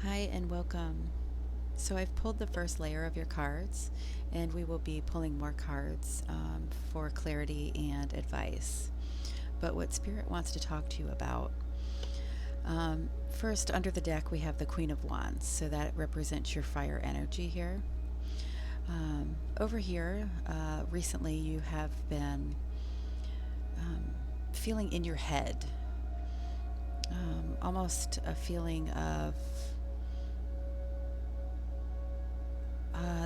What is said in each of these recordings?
Hi and welcome. So I've pulled the first layer of your cards, and we will be pulling more cards for clarity and advice. But what Spirit wants to talk to you about, first under the deck we have the Queen of Wands, so that represents your fire energy here. Over here, recently you have been feeling in your head, almost a feeling of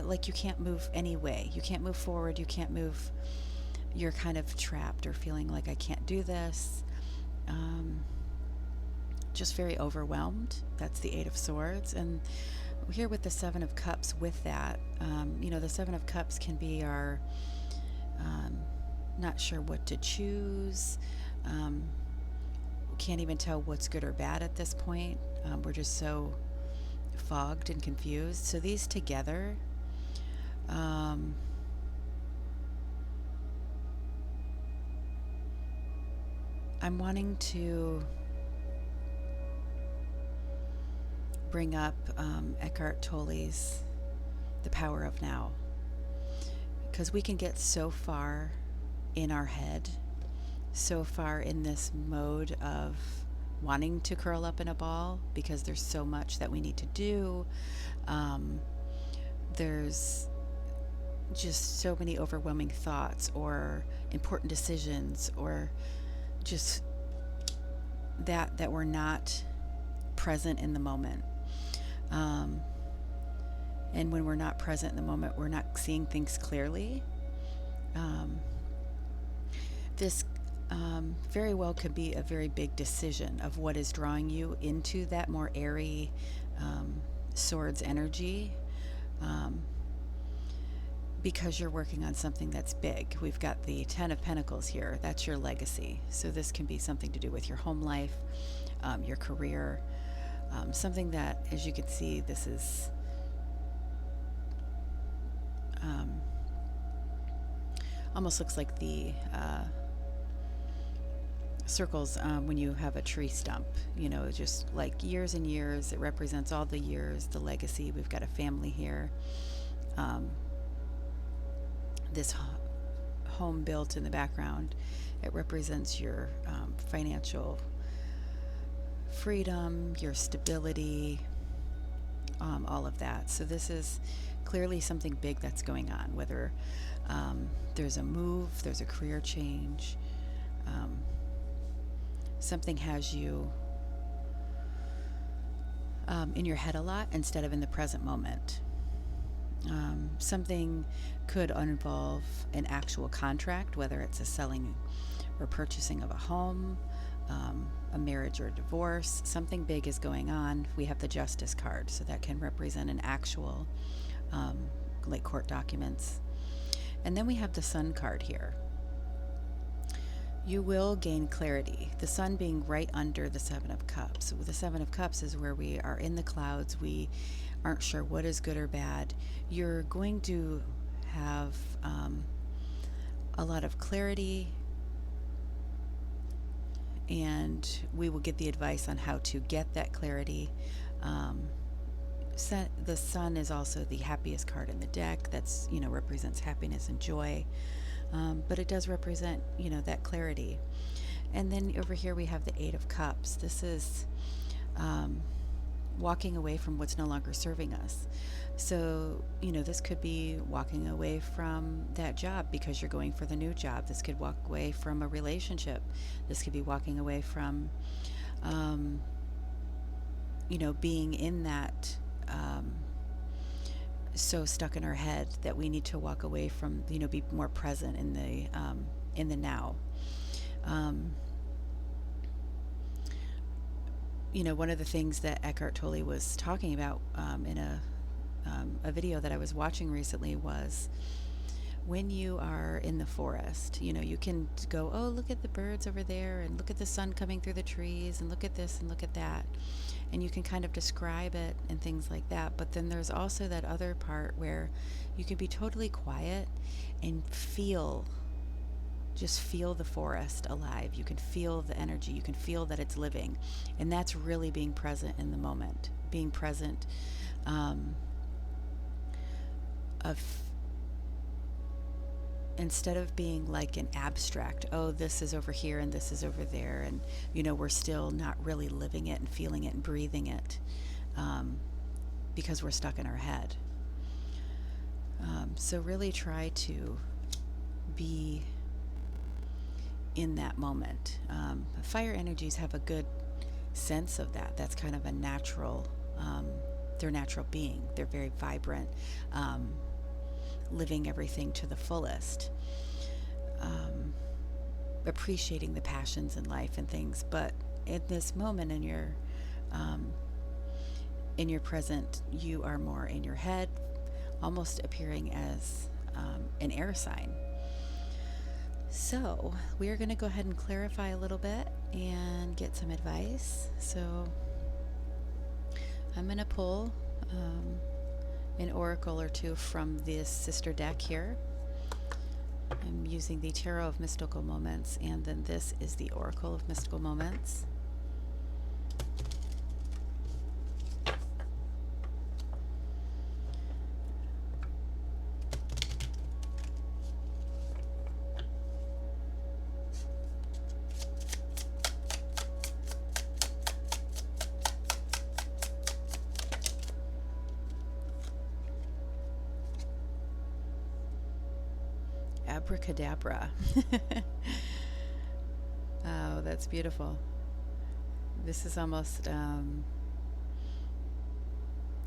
like you can't move any way. You can't move forward. You can't move. You're kind of trapped or feeling like I can't do this. Just very overwhelmed. That's the Eight of Swords. And here with the Seven of Cups with that, the Seven of Cups can be our not sure what to choose. Can't even tell what's good or bad at this point. We're just so fogged and confused. So these together, I'm wanting to bring up Eckhart Tolle's The Power of Now, because we can get so far in our head, so far in this mode of wanting to curl up in a ball because there's so much that we need to do. There's just so many overwhelming thoughts or important decisions, or just that we're not present in the moment. And when we're not present in the moment, we're not seeing things clearly. This very well could be a very big decision of what is drawing you into that more airy swords energy, because you're working on something that's big. We've got the Ten of Pentacles here. That's your legacy. So this can be something to do with your home life, your career, something that, as you can see, this is almost looks like the circles when you have a tree stump, just like years and years. It represents all the years, the legacy. We've got a family here. This home built in the background, it represents your financial freedom, your stability, all of that. So this is clearly something big that's going on, whether there's a move, there's a career change, something has you in your head a lot instead of in the present moment. Something could involve an actual contract, whether it's a selling or purchasing of a home, a marriage or a divorce. Something big is going on. We have the Justice card, so that can represent an actual like court documents. And then we have the Sun card here. You will gain clarity. The Sun being right under the Seven of Cups. The Seven of Cups is where we are in the clouds. We aren't sure what is good or bad. You're going to have a lot of clarity, and we will give the advice on how to get that clarity. The Sun is also the happiest card in the deck. That's, represents happiness and joy. But it does represent, that clarity. And then over here we have the Eight of Cups. This is walking away from what's no longer serving us. So, this could be walking away from that job because you're going for the new job. This could walk away from a relationship. This could be walking away from, being in that so stuck in our head that we need to walk away from, be more present in the now. One of the things that Eckhart Tolle was talking about in a video that I was watching recently was, when you are in the forest, you can go, oh, look at the birds over there, and look at the sun coming through the trees, and look at this and look at that. And you can kind of describe it and things like that. But then there's also that other part where you can be totally quiet and feel just feel the forest alive. You can feel the energy. You can feel that it's living. And that's really being present in the moment. Being present of instead of being like an abstract, oh, this is over here and this is over there, and we're still not really living it and feeling it and breathing it, because we're stuck in our head. So really try to be in that moment. Fire energies have a good sense of that. That's kind of a natural, their natural being. They're very vibrant, living everything to the fullest, appreciating the passions in life and things. But in this moment in your present, you are more in your head, almost appearing as an air sign. So we are going to go ahead and clarify a little bit and get some advice. So I'm going to pull an oracle or two from this sister deck here. I'm using the Tarot of Mystical Moments, and then this is the Oracle of Mystical Moments. Abracadabra. Oh, that's beautiful. This is almost,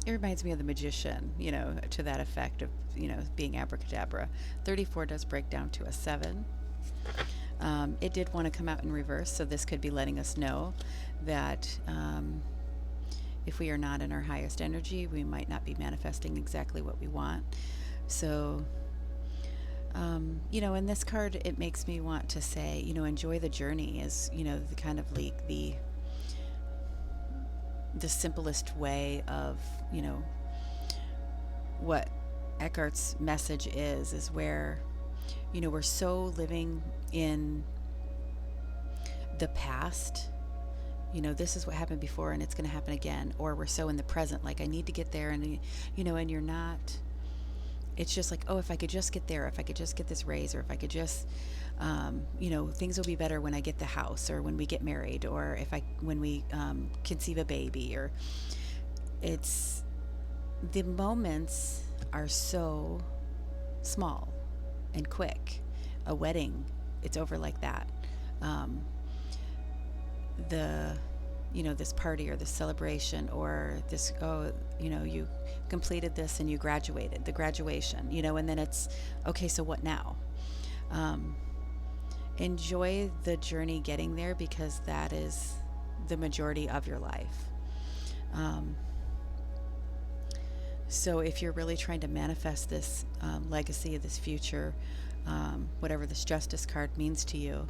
it reminds me of the magician, to that effect of, being abracadabra. 34 does break down to a 7. It did want to come out in reverse, so this could be letting us know that if we are not in our highest energy, we might not be manifesting exactly what we want. So in this card, it makes me want to say, enjoy the journey is, the kind of like the simplest way of, what Eckhart's message is where, we're so living in the past, this is what happened before and it's going to happen again, or we're so in the present, like I need to get there, and, and you're not. It's just like, oh, if I could just get there, if I could just get this raise, or if I could just, things will be better when I get the house, or when we get married, or when we conceive a baby, or it's, the moments are so small and quick. A wedding, it's over like that. This party or this celebration, or this, you completed this and you graduated, the graduation, and then it's, okay, so what now? Enjoy the journey getting there, because that is the majority of your life. So if you're really trying to manifest this legacy of this future, whatever this Justice card means to you,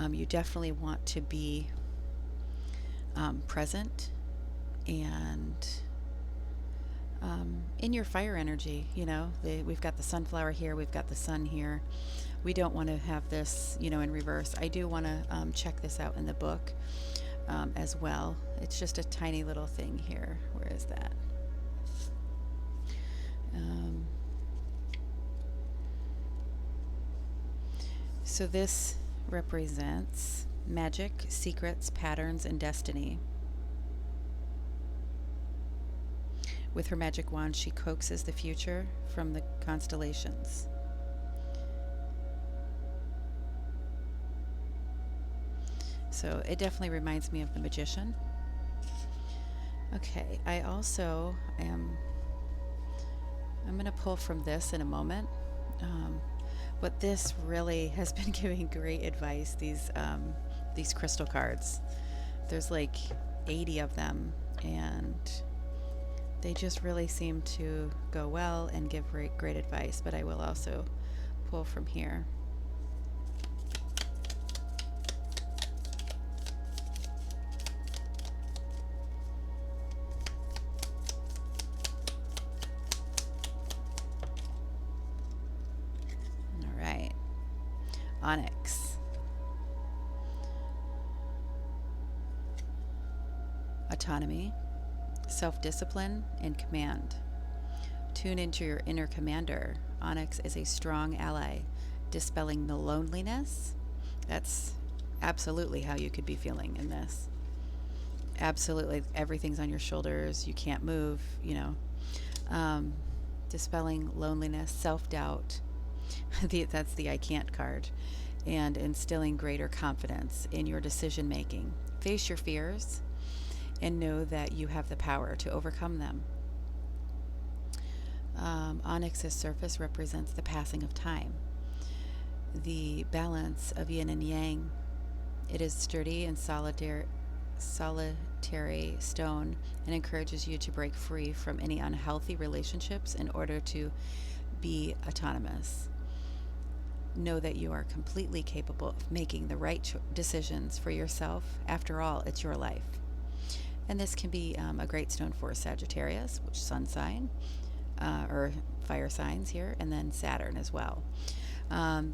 you definitely want to be present and in your fire energy. We've got the sunflower here, we've got the sun here. We don't want to have this, in reverse. I do want to check this out in the book as well. It's just a tiny little thing here. Where is that? So this represents magic, secrets, patterns, and destiny. With her magic wand, she coaxes the future from the constellations. So it definitely reminds me of the magician. Okay, I also I'm going to pull from this in a moment. But this really has been giving great advice, these crystal cards. There's like 80 of them, and they just really seem to go well and give great advice. But I will also pull from here. Onyx. Autonomy, self-discipline, and command. Tune into your inner commander. Onyx is a strong ally, dispelling the loneliness. That's absolutely how you could be feeling in this. Absolutely, everything's on your shoulders. You can't move, dispelling loneliness, self-doubt. That's the I can't card. And instilling greater confidence in your decision making. Face your fears and know that you have the power to overcome them. Onyx's surface represents the passing of time, the balance of yin and yang. It is sturdy and solitary stone and encourages you to break free from any unhealthy relationships in order to be autonomous. Know that you are completely capable of making the right decisions for yourself. After all, it's your life. And this can be a great stone for Sagittarius, which sun sign, or fire signs here, and then Saturn as well.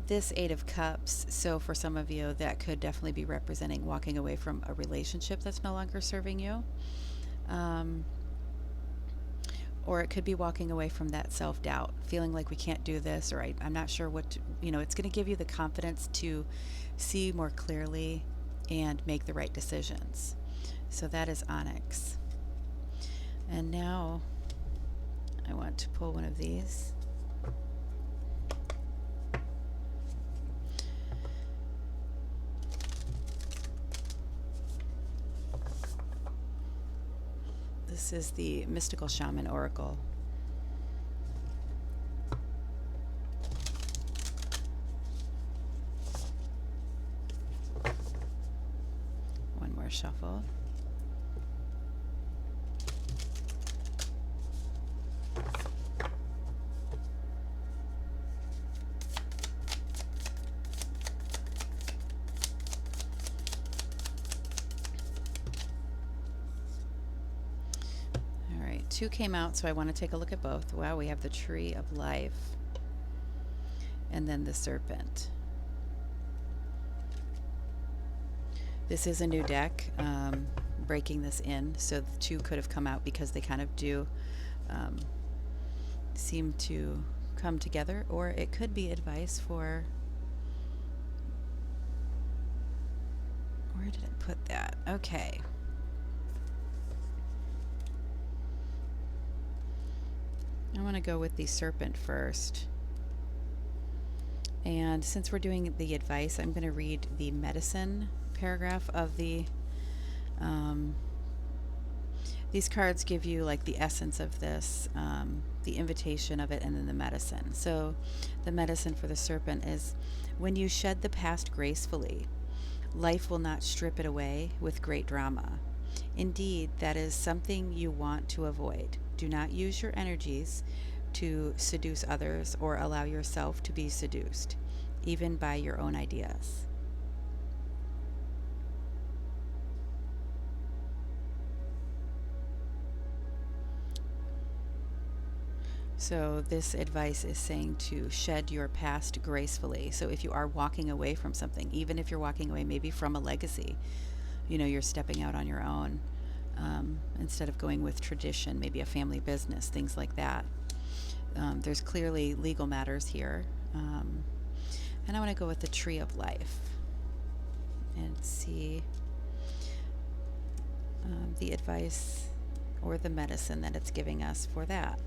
This Eight of Cups, so for some of you, that could definitely be representing walking away from a relationship that's no longer serving you. Or it could be walking away from that self-doubt, feeling like we can't do this, or I'm not sure what to, it's going to give you the confidence to see more clearly and make the right decisions. So that is Onyx. And now I want to pull one of these. This is the Mystical Shaman Oracle. One more shuffle. Two came out, so I want to take a look at both. Wow, we have the Tree of Life and then the Serpent. This is a new deck, breaking this in, so the two could have come out because they kind of do seem to come together, or it could be advice for... Where did I put that? Okay. I want to go with the Serpent first. And since we're doing the advice, I'm going to read the medicine paragraph of the... these cards give you like the essence of this, the invitation of it, and then the medicine. So the medicine for the Serpent is, when you shed the past gracefully, life will not strip it away with great drama. Indeed, that is something you want to avoid. Do not use your energies to seduce others or allow yourself to be seduced, even by your own ideas. So this advice is saying to shed your past gracefully. So if you are walking away from something, even if you're walking away maybe from a legacy, you're stepping out on your own. Instead of going with tradition, maybe a family business, things like that. There's clearly legal matters here. And I want to go with the Tree of Life and see the advice or the medicine that it's giving us for that.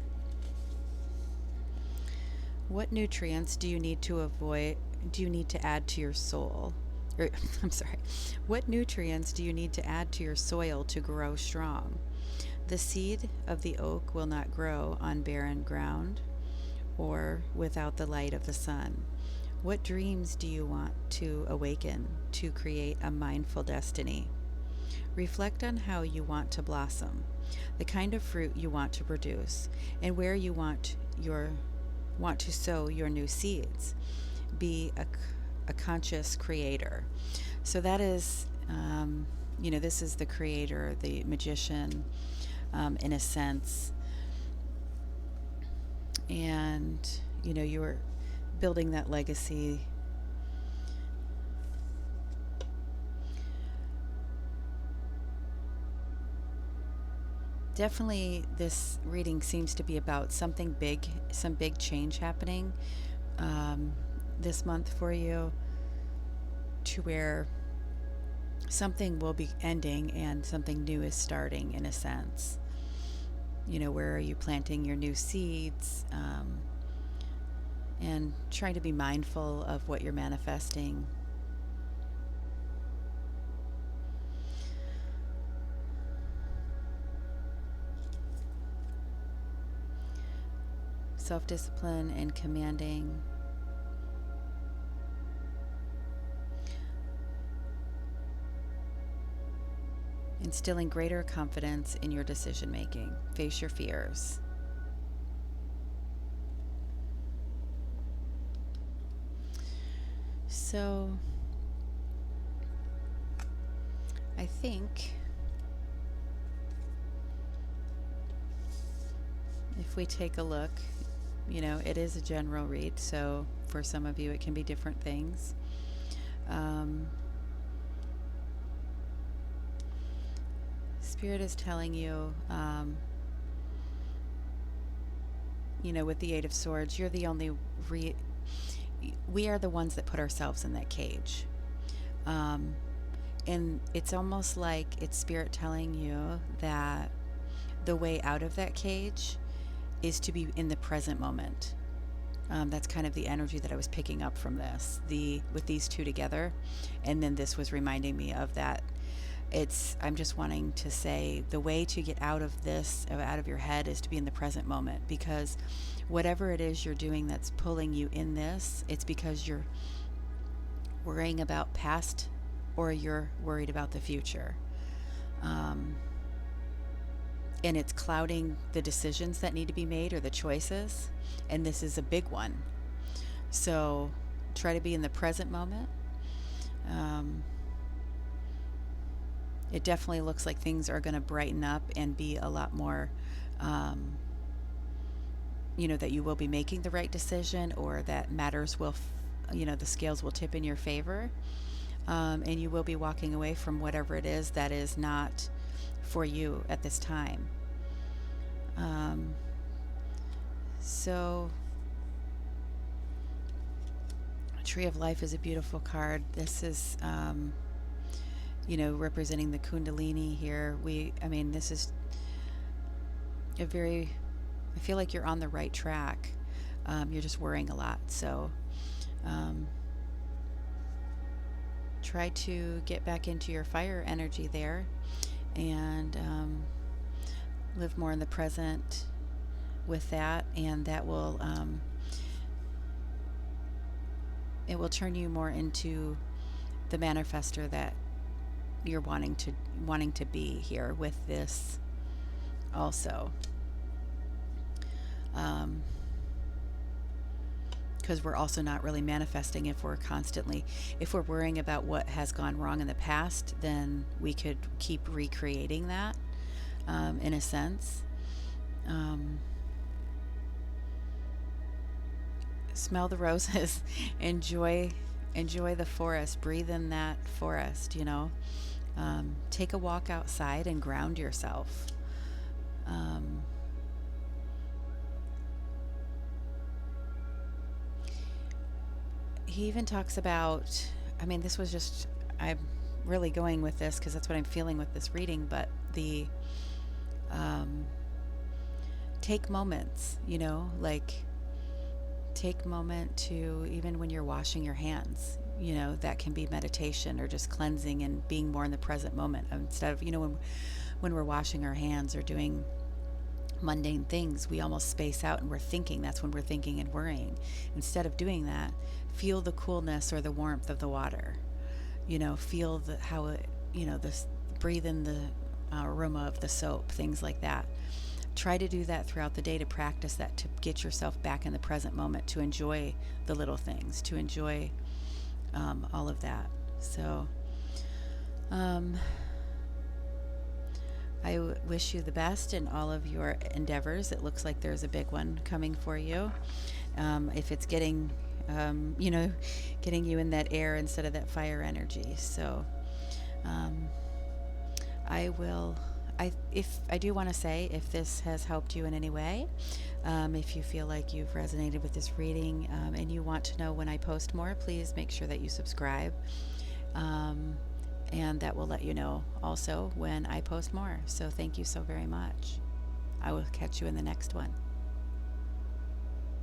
What nutrients do you need to add to your soul? I'm sorry. What nutrients do you need to add to your soil to grow strong? The seed of the oak will not grow on barren ground or without the light of the sun. What dreams do you want to awaken to create a mindful destiny? Reflect on how you want to blossom, the kind of fruit you want to produce, and where you want to sow your new seeds. Be a conscious creator. So that is, this is the creator, the magician, in a sense. And, you're building that legacy Definitely, this reading seems to be about something big, some big change happening um, this month for you, to where something will be ending and something new is starting in a sense. Where are you planting your new seeds, and trying to be mindful of what you're manifesting. Self-discipline and commanding. Instilling greater confidence in your decision making. Face your fears. So, I think if we take a look, it is a general read, so for some of you it can be different things. Spirit is telling you, with the Eight of Swords, you're the only we are the ones that put ourselves in that cage. And it's almost like it's Spirit telling you that the way out of that cage is to be in the present moment. That's kind of the energy that I was picking up from this, with these two together. And then this was reminding me of that. I'm just wanting to say the way to get out of this, out of your head, is to be in the present moment, because whatever it is you're doing that's pulling you in this, it's because you're worrying about past, or you're worried about the future. And it's clouding the decisions that need to be made, or the choices. And this is a big one. So try to be in the present moment. It definitely looks like things are going to brighten up and be a lot more, that you will be making the right decision, or that matters will, the scales will tip in your favor. And you will be walking away from whatever it is that is not for you at this time. So Tree of Life is a beautiful card. This is, representing the Kundalini here. This is I feel like you're on the right track. You're just worrying a lot. So, try to get back into your fire energy there, and live more in the present with that, and that will it will turn you more into the manifester that you're wanting to be here with this also. Because we're also not really manifesting if we're worrying about what has gone wrong in the past. Then we could keep recreating that, in a sense. Smell the roses. enjoy the forest. Breathe in that forest. Take a walk outside and ground yourself. He even talks about, I'm really going with this because that's what I'm feeling with this reading, but take moments, take moment to, even when you're washing your hands, that can be meditation, or just cleansing and being more in the present moment, instead of, when we're washing our hands or doing mundane things, we almost space out and we're thinking. That's when we're thinking and worrying. Instead of doing that, feel the coolness or the warmth of the water. Feel how it, breathe in the aroma of the soap, things like that. Try to do that throughout the day, to practice that, to get yourself back in the present moment, to enjoy the little things, to enjoy all of that. So I wish you the best in all of your endeavors. It looks like there's a big one coming for you. If it's getting you in that air instead of that fire energy. So I will if I do want to say, if this has helped you in any way, if you feel like you've resonated with this reading, and you want to know when I post more, please make sure that you subscribe. Um, and that will let you know also when I post more. So thank you so very much. I will catch you in the next one.